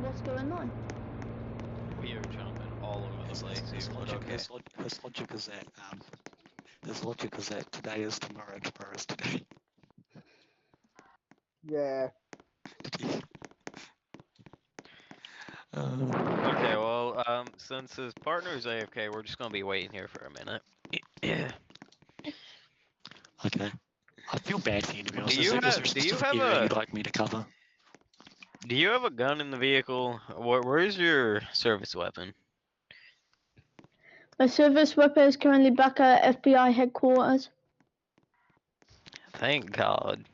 what's going on. We are jumping all over the place here, but okay. His logic is that today is tomorrow, tomorrow is today. Yeah. Okay, well, since his partner is AFK, we're just gonna be waiting here for a minute. Yeah. Okay. I feel bad for you, to be honest. Do you Is there a have specific area a you'd like me to cover? do you have a gun in the vehicle? Where's your service weapon? My service weapon is currently back at FBI headquarters. Thank God.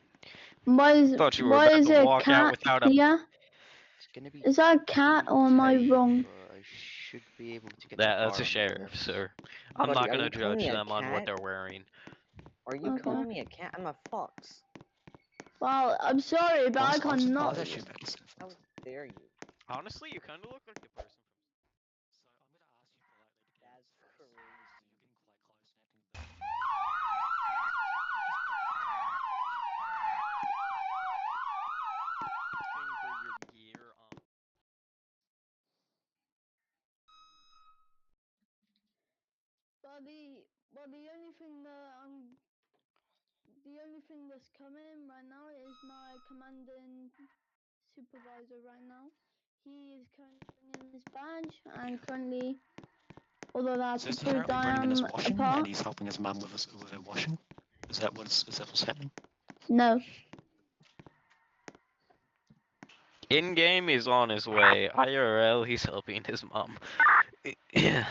Why is Thought you were about to there a walk out cat without a. here? It's gonna be Is that a cat or am I tight, wrong? but I should be able to get the That's car a under sheriff, this. sir. I'm Buddy, not are gonna you calling judge me a them on what cat? they're wearing. Are you Okay. calling me a cat? I'm a fox. Well, I'm sorry, but I I was cannot. actually about to say. How dare you? Honestly, you kind of look like the person from. So I'm going to ask you politely to That's crazy. You're getting quite close and acting a bit. Thing for your gear on. Well, the only thing that's coming right now is my commanding supervisor right now. He is currently bringing his badge and currently, although that's So he's approved, currently I bringing in his am washing, apart. and he's helping his mum with her washing. Is that what's happening? No. In game, he's on his way. IRL, he's helping his mom. Yeah.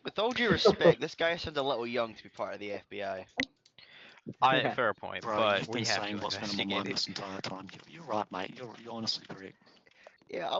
With all due respect, this guy sounds a little young to be part of the FBI. Fair point, Bro, but you've we been have saying to what's been on my mind investigate it. this entire time. You're right, mate. You're honestly correct. Yeah,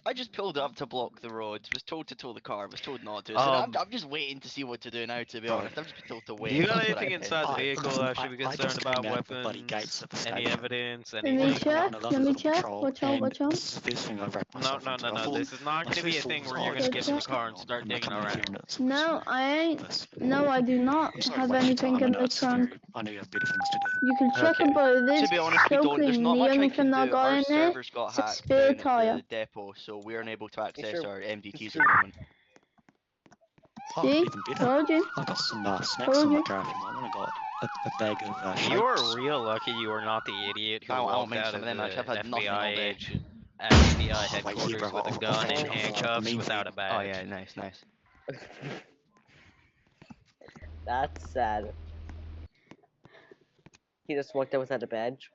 I just pulled up to block the roads. Was told to tow the car. Was told not to. So I'm just waiting to see what to do now. To be Bro. honest, I've just been told to wait. Do you got That's what I anything intend inside to the do. vehicle listen, I should be I concerned just about? came out of the bloody gates Weapons? of the Any stadium. evidence? Let me Anything? check. Let me check. Watch out, watch out. This is the first thing I've wrapped myself into. I No. thought- This is not my going to be a first thought thing was, where oh, you're going to okay, get in the check. car and start And I digging come in here around. and it's- No, I ain't. this. No, I do not I'm sorry to have waste your anything time. I in know the it's trunk. scary. I know you have better things to do. You can check Okay. it, but it To is be honest, we so don't. There's clean. not The much only I thing can that do. got Our in it servers got is a hacked spare down at tire. the depot, so we're unable to access sure. our MDTs Sure. at the moment. Oh, See? even better. Told you. I've got some snacks Told in my you. car if you want. I got a bag of shakes. You are real lucky you are not the idiot who I won't walked mind out some of of them, the actually. I've had nothing all FBI day. agent at FBI Oh, wait, headquarters here, bro. with a I'll gun fetch and you. handcuffs Mean without a Oh badge. yeah, nice. That's sad. He just walked out without a badge.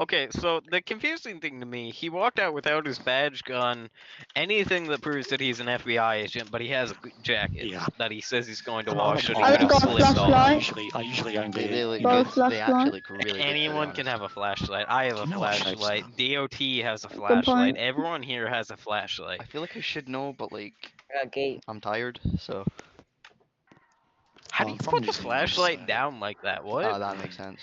Okay, so the confusing thing to me, he walked out without his badge, gun, anything that proves that he's an FBI agent, but he has a jacket Yeah. that he says he's going to Oh, wash and he I've could have got a slipped on. flashlight. I usually only. They look you know, good. Both They actually flashlight. look really good. to be Anyone can honest. have a flashlight. I have a You know what shapes flashlight. DOT has a Good flashlight. point. Everyone here has a flashlight. I feel like I should know, but like I got gate. I'm tired, so. How Oh, do you I'm from put New the Zealand, flashlight so- down like that? What? Oh, that makes sense.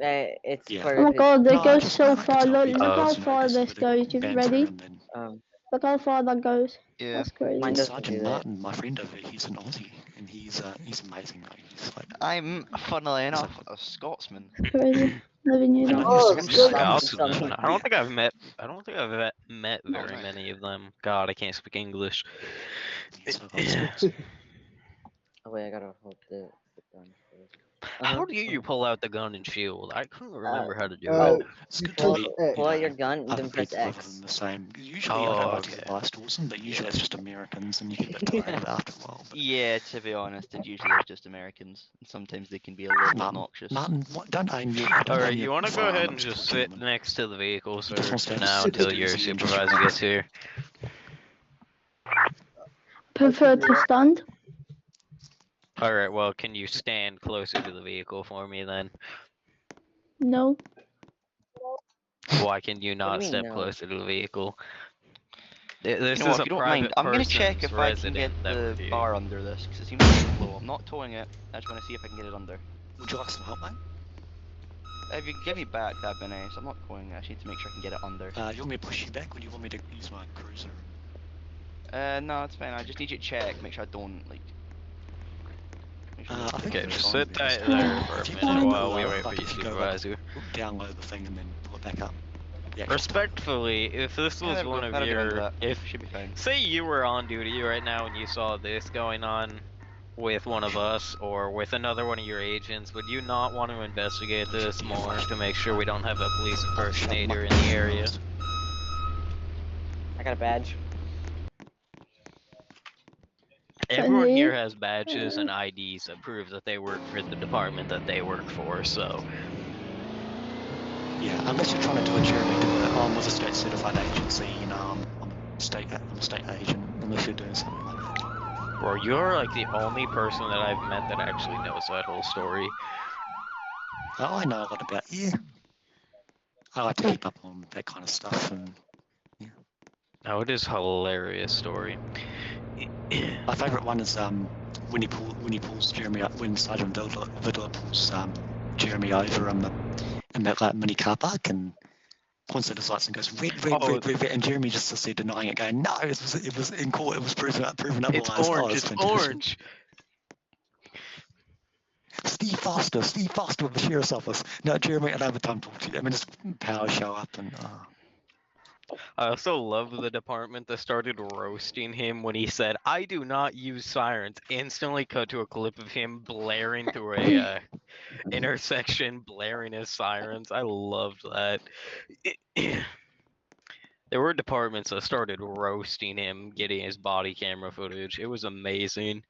It's Yeah. part Oh of my his. god, they No, I go just- so I like to far. tell Look, people, look how you know, far just a this bit of goes. You banter ready? and then- Look how far that goes. Yeah. That's crazy. Mine doesn't Sergeant do that. Martin, my friend over here, he's an Aussie, and he's amazing. Like, he's like, I'm, funnily enough, a Scotsman. Crazy. Never knew I know that. Oh, he's good. Scotsman. I don't think I've met Oh, very nice. many of them. God, I can't speak English. he's so Oh wait, I gotta hold the gun first. How do you pull out the gun and shield? I couldn't remember how to do Oh, it. It's good pull, to meet, pull out you your know, gun and other then press people other X. than the same. Usually I Oh, don't like to okay. advise towards them, but usually it's just Americans, and you get a bit tired after a while. But Yeah, to be honest, it usually is just Americans. And sometimes they can be a little bit obnoxious. Martin, don't aim your. don't Alright, aim you your want to go ahead and firearms just towards sit anyone. next to the vehicle, You sir, just want to for stand now sit until as your easy and just supervisor relax. gets here. Prefer to stand. Alright, well, can you stand closer to the vehicle for me then? No. Why can you not mean, step no? closer to the vehicle? This You know what, is if a you don't mind, private I'm gonna check person's if I can get resident that the we're here. bar under this, because it seems a bit low. I'm not towing it, I just want to see if I can get it under. Would you like some help, mate? If you can give me back, that'd be nice. I'm not towing it, I just need to make sure I can get it under. You want me to push you back, or do you want me to use my cruiser? No, it's fine, I just need you to check, make sure I don't, like... make sure I there's think Okay, nothing just wrong sit with tight it. there for If a you minute go while we low, wait for like your if you go, supervisor. Download the thing and then pull it back up. the actual Respectfully, if this Yeah, was there we one go. of That'll get onto your, that. if Should be fine. say you were on duty right now and you saw this going on with one of us or with another one of your agents, would you not want to investigate this more to make sure we don't have a police impersonator in the area? I got a badge. Everyone Friendly. here has badges and IDs that prove that they work for the department that they work for, so. Yeah, unless you're trying to do a Jeremy, I'm with a state certified agency, you know, I'm a state agent, unless you're doing something like that. Bro, you're like the only person that I've met that actually knows that whole story. Oh, I know a lot about you. I like to keep up on that kind of stuff, and Oh, it is a hilarious story. my favourite one is when he pulls Jeremy up, when Sergeant Vidler pulls Jeremy over in that like mini car park and points at his lights and goes red, and Jeremy just sits there denying it, going, no, it was in court, it was proven otherwise. It's orange, it's orange. Steve Foster with the sheriff's office. No, Jeremy, I don't have time to talk to you. I mean, just power show up and. I also love the department that started roasting him when he said, I do not use sirens. Instantly cut to a clip of him blaring through a intersection, blaring his sirens. I loved that. There were departments that started roasting him, getting his body camera footage. It was amazing.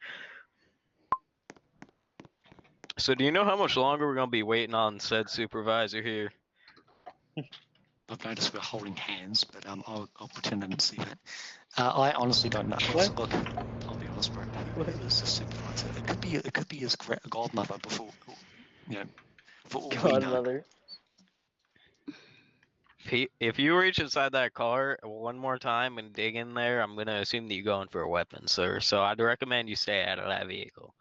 So do you know how much longer we're going to be waiting on said supervisor here? I've noticed we're holding hands, but I'll pretend I didn't see that. I honestly don't know. What? Look, I'll be honest, bro. Who is the supervisor? It could be his godmother before, you know, for all we know. Godmother. If you reach inside that car one more time and dig in there, I'm going to assume that you're going for a weapon, sir. So I'd recommend you stay out of that vehicle.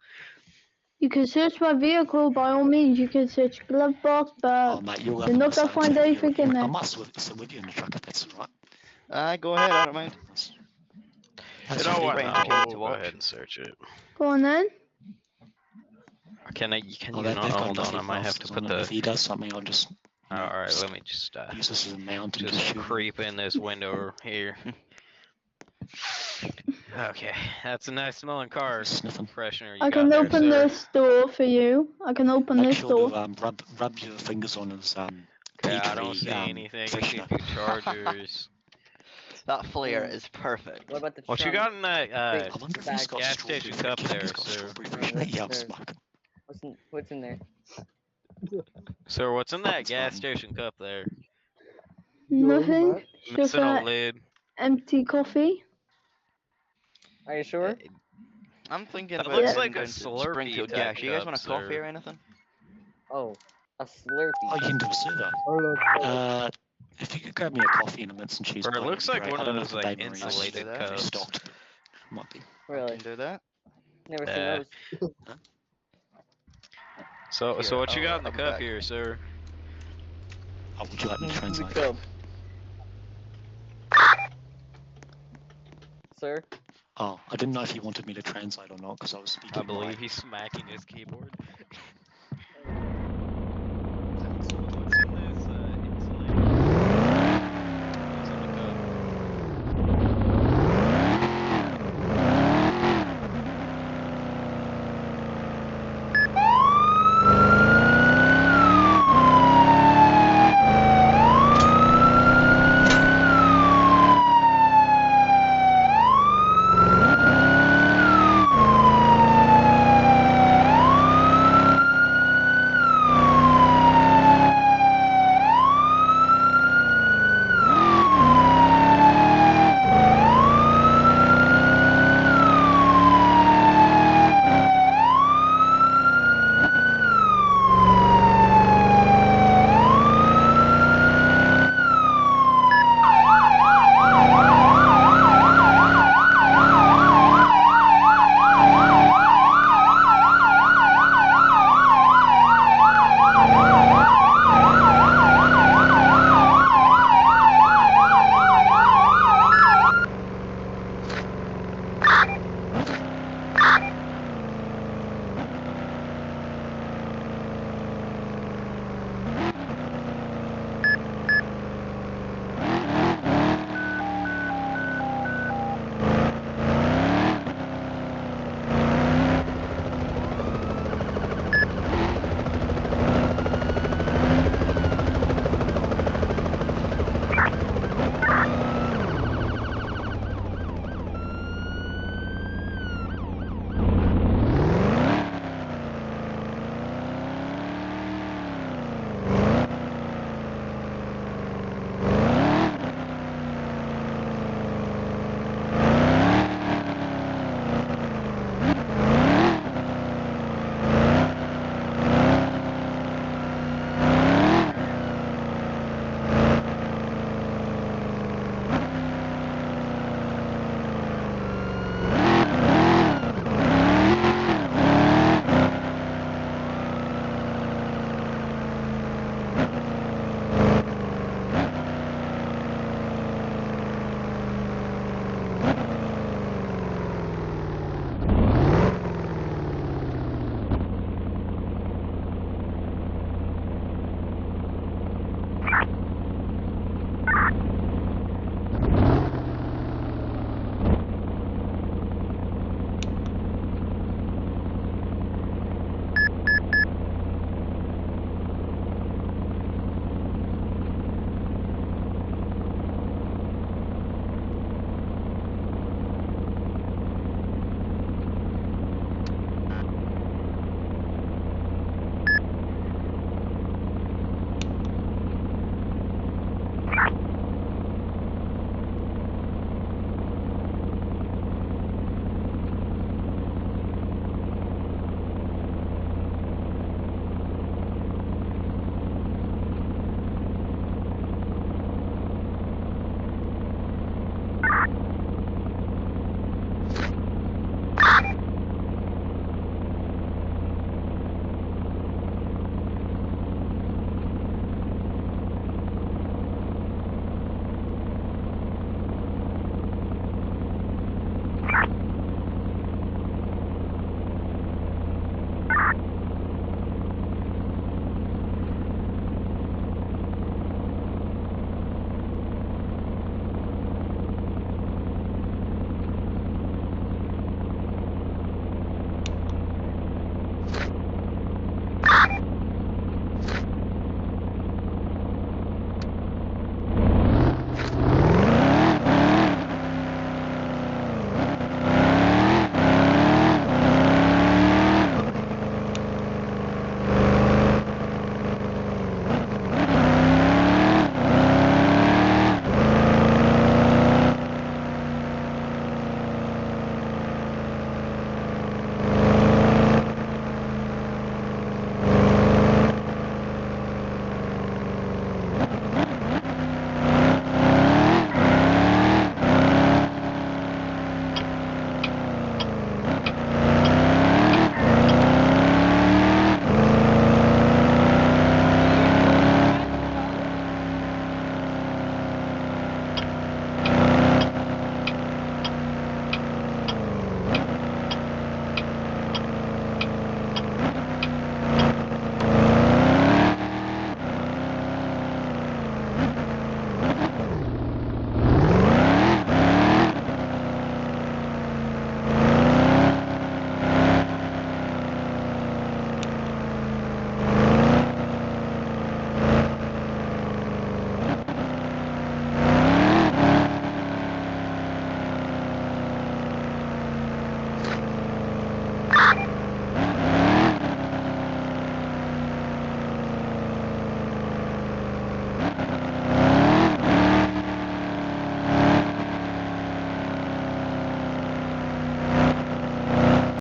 You can search my vehicle by all means. You can search glove box, but Oh, mate, you'll you're not gonna find anything in I there. must sit with you in the truck if that's all right. Go ahead. I don't mind. You know what? Very No, entertaining to we'll go watch. ahead and search it. Go on then. Can Oh, you they've not? got Hold on, I nothing might have else to on put it. the... If he does something, I'll just. Alright, let me just use this as a mount and just shoot him. creep in this window here. Okay, that's a nice smelling car Sniffing. freshener you I got can there, open sir. this door for you. I can open Make this sure door. to rub your fingers on his Okay, tea I don't tree see anything. I see a freshener. few chargers. That flare is perfect. What about the What you trunk? got in that I wonder if he's Bag. got gas strawberry. station Do you cup think he's there, got sir? strawberry freshener? Yeah, I'm There's- smoking. What's in there? Sir, what's in that Nothing's gas fine. station cup there? Nothing. It's just Missing a an lid. empty coffee. Are you sure? I'm thinking That about looks heading like a down to Slurpee Springfield type Gas. You guys cup, want a coffee sir. or anything? Oh, a Slurpee. Oh, you can do a server. If you could grab me a coffee and a mince and cheese Or it plate, looks that'd like be great. one I don't of know those if the like Dave Marie's insulated that. cups. stocked, but it might be. I Really? can do that. Never seen Yeah. those. So Here, what you got in the I'll be cup back. here, sir? Oh, would you like me to The translate? cub. Sir? Oh, I didn't know if you wanted me to translate or not because I was speaking. I believe right. he's smacking his keyboard.